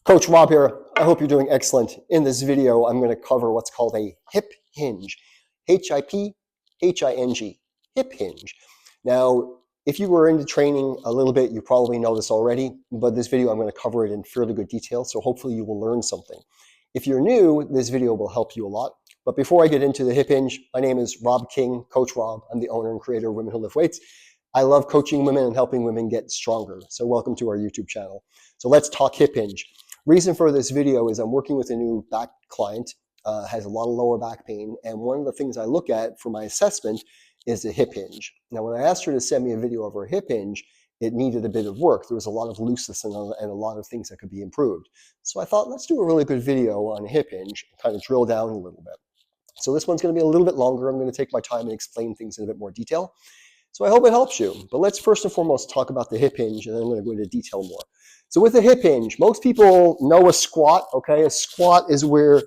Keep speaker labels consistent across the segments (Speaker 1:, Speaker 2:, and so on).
Speaker 1: Coach Rob here. I hope you're doing excellent. In this video, I'm going to cover what's called a hip hinge. H-I-P-H-I-N-G. Hip hinge. Now, if you were into training a little bit, you probably know this already, but this video, I'm going to cover it in fairly good detail, so hopefully you will learn something. If you're new, this video will help you a lot. But before I get into the hip hinge, my name is Rob King, Coach Rob. I'm the owner and creator of Women Who Lift Weights. I love coaching women and helping women get stronger. So welcome to our YouTube channel. So let's talk hip hinge. Reason for this video is I'm working with a new back client, has a lot of lower back pain. And one of the things I look at for my assessment is the hip hinge. Now, when I asked her to send me a video of her hip hinge, it needed a bit of work. There was a lot of looseness and a lot of things that could be improved. So I thought, let's do a really good video on hip hinge and kind of drill down a little bit. So this one's going to be a little bit longer. I'm going to take my time and explain things in a bit more detail. So I hope it helps you. But let's first and foremost talk about the hip hinge, and then I'm going to go into detail more. So with a hip hinge, most people know a squat, okay? A squat is where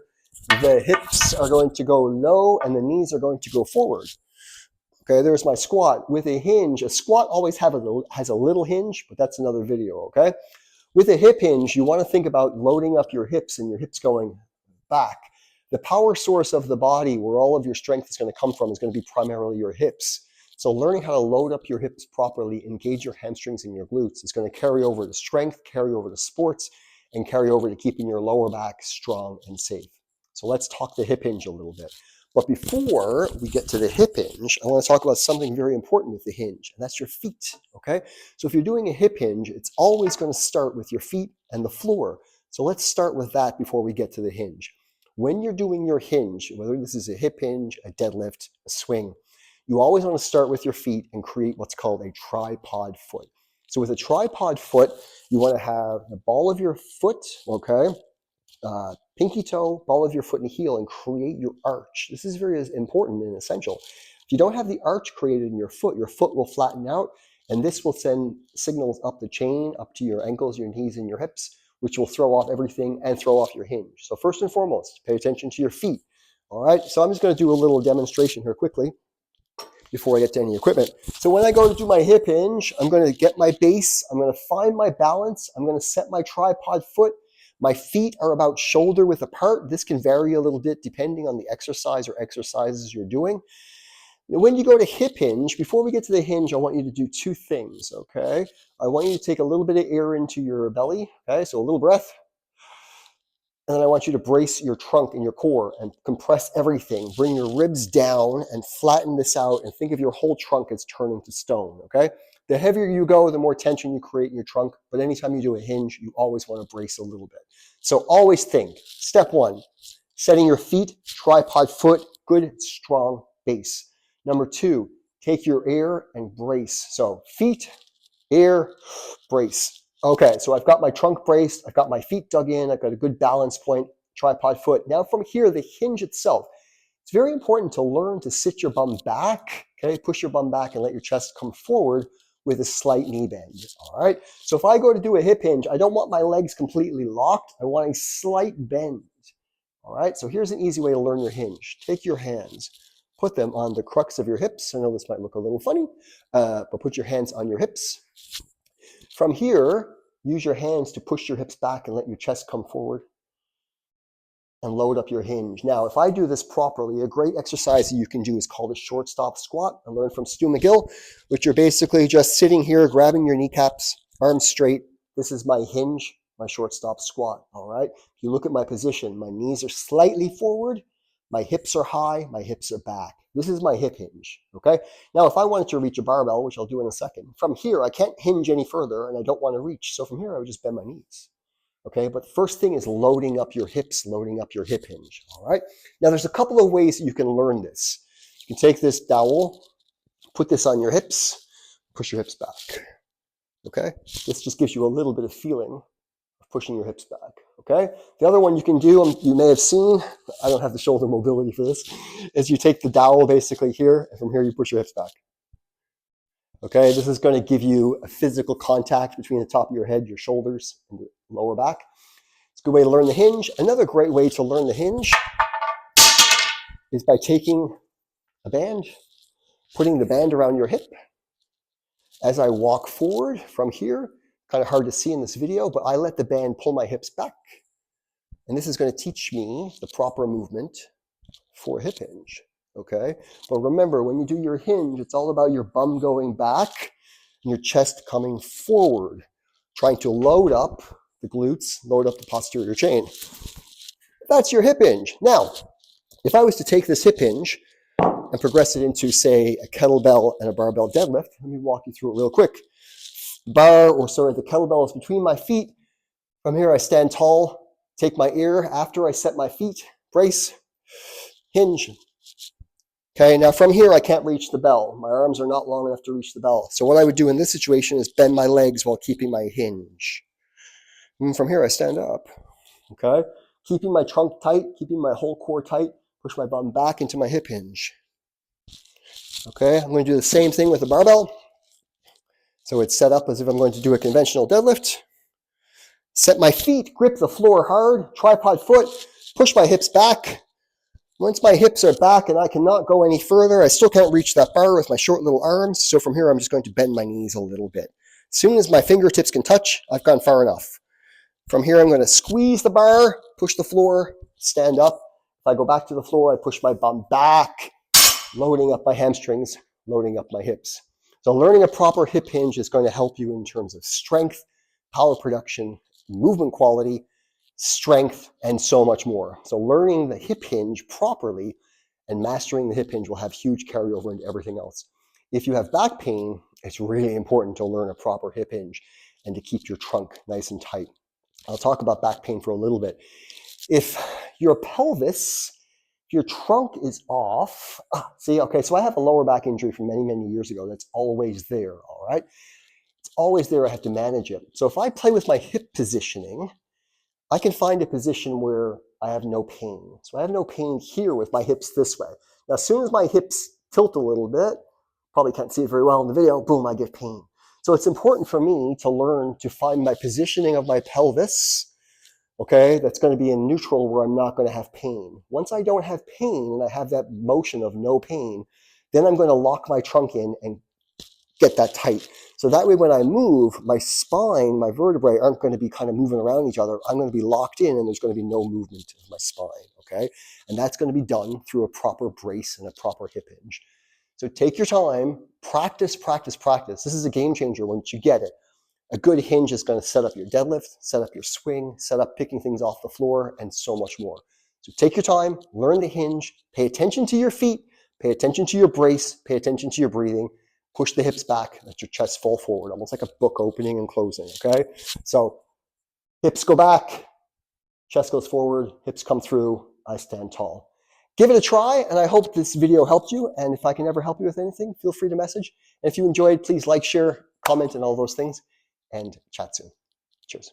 Speaker 1: the hips are going to go low and the knees are going to go forward. Okay, there's my squat. With a hinge, a squat always has a little hinge, but that's another video, okay? With a hip hinge, you want to think about loading up your hips and your hips going back. The power source of the body, where all of your strength is going to come from, is going to be primarily your hips. So learning how to load up your hips properly, engage your hamstrings and your glutes is going to carry over to strength, carry over to sports, and carry over to keeping your lower back strong and safe. So let's talk the hip hinge a little bit. But before we get to the hip hinge, I want to talk about something very important with the hinge, and that's your feet, okay? So if you're doing a hip hinge, it's always going to start with your feet and the floor. So let's start with that before we get to the hinge. When you're doing your hinge, whether this is a hip hinge, a deadlift, a swing, you always want to start with your feet and create what's called a tripod foot. So with a tripod foot, you want to have the ball of your foot, okay, pinky toe, ball of your foot and heel, and create your arch. This is very important and essential. If you don't have the arch created in your foot will flatten out, and this will send signals up the chain, up to your ankles, your knees, and your hips, which will throw off everything and throw off your hinge. So first and foremost, pay attention to your feet. All right, so I'm just going to do a little demonstration here quickly before I get to any equipment. So when I go to do my hip hinge, I'm going to get my base, I'm going to find my balance, I'm going to set my tripod foot. My feet are about shoulder width apart. This can vary a little bit depending on the exercise or exercises you're doing. Now, when you go to hip hinge, before we get to the hinge, I want you to do two things, okay? I want you to take a little bit of air into your belly, okay? So a little breath. And then I want you to brace your trunk and your core and compress everything. Bring your ribs down and flatten this out and think of your whole trunk as turning to stone, okay? The heavier you go, the more tension you create in your trunk. But anytime you do a hinge, you always want to brace a little bit. So always think, step one, setting your feet, tripod foot, good, strong base. Number two, take your air and brace. So feet, air, brace. Okay, so I've got my trunk braced, I've got my feet dug in, I've got a good balance point, tripod foot. Now from here, the hinge itself, it's very important to learn to sit your bum back, okay? Push your bum back and let your chest come forward with a slight knee bend, all right? So if I go to do a hip hinge, I don't want my legs completely locked, I want a slight bend, all right? So here's an easy way to learn your hinge. Take your hands, put them on the crux of your hips. I know this might look a little funny, but put your hands on your hips. From here, use your hands to push your hips back and let your chest come forward and load up your hinge. Now, if I do this properly, a great exercise that you can do is called a shortstop squat. I learned from Stu McGill, which you're basically just sitting here, grabbing your kneecaps, arms straight. This is my hinge, my shortstop squat, all right? If you look at my position, my knees are slightly forward, my hips are high, my hips are back. This is my hip hinge, okay? Now, if I wanted to reach a barbell, which I'll do in a second, from here, I can't hinge any further, and I don't want to reach. So from here, I would just bend my knees, okay? But first thing is loading up your hips, loading up your hip hinge, all right? Now, there's a couple of ways that you can learn this. You can take this dowel, put this on your hips, push your hips back, okay? This just gives you a little bit of feeling of pushing your hips back. Okay. The other one you can do, you may have seen, I don't have the shoulder mobility for this, is you take the dowel basically here, and from here you push your hips back. Okay, this is going to give you a physical contact between the top of your head, your shoulders, and the lower back. It's a good way to learn the hinge. Another great way to learn the hinge is by taking a band, putting the band around your hip. As I walk forward from here, Kind of hard to see in this video, but I let the band pull my hips back. And this is going to teach me the proper movement for hip hinge, okay? But remember, when you do your hinge, it's all about your bum going back and your chest coming forward, trying to load up the glutes, load up the posterior chain. That's your hip hinge. Now, if I was to take this hip hinge and progress it into, say, a kettlebell and a barbell deadlift, let me walk you through it real quick. The kettlebell is between my feet. From here, I stand tall, take my ear after I set my feet, brace, hinge. Okay, now from here, I can't reach the bell. My arms are not long enough to reach the bell. So what I would do in this situation is bend my legs while keeping my hinge. And from here, I stand up, okay? Keeping my trunk tight, keeping my whole core tight, push my bum back into my hip hinge. Okay, I'm going to do the same thing with the barbell. So it's set up as if I'm going to do a conventional deadlift. Set my feet, grip the floor hard, tripod foot, push my hips back. Once my hips are back and I cannot go any further, I still can't reach that bar with my short little arms. So from here, I'm just going to bend my knees a little bit. As soon as my fingertips can touch, I've gone far enough. From here, I'm going to squeeze the bar, push the floor, stand up. If I go back to the floor, I push my bum back, loading up my hamstrings, loading up my hips. So learning a proper hip hinge is going to help you in terms of strength, power production, movement quality, strength, and so much more. So learning the hip hinge properly and mastering the hip hinge will have huge carryover into everything else. If you have back pain, it's really important to learn a proper hip hinge and to keep your trunk nice and tight. I'll talk about back pain for a little bit. If your pelvis, your trunk is off, so I have a lower back injury from many, many years ago that's always there, all right? It's always there, I have to manage it. So if I play with my hip positioning, I can find a position where I have no pain. So I have no pain here with my hips this way. Now, as soon as my hips tilt a little bit, probably can't see it very well in the video, boom, I get pain. So it's important for me to learn to find my positioning of my pelvis, okay, that's going to be in neutral where I'm not going to have pain. Once I don't have pain and I have that motion of no pain, then I'm going to lock my trunk in and get that tight. So that way when I move, my spine, my vertebrae aren't going to be kind of moving around each other. I'm going to be locked in and there's going to be no movement of my spine, okay? And that's going to be done through a proper brace and a proper hip hinge. So take your time, practice, practice, practice. This is a game changer once you get it. A good hinge is going to set up your deadlift, set up your swing, set up picking things off the floor, and so much more. So take your time, learn the hinge, pay attention to your feet, pay attention to your brace, pay attention to your breathing, push the hips back, let your chest fall forward, almost like a book opening and closing, okay? So hips go back, chest goes forward, hips come through, I stand tall. Give it a try, and I hope this video helped you. And if I can ever help you with anything, feel free to message. And if you enjoyed, please like, share, comment, and all those things. And chat soon. Cheers.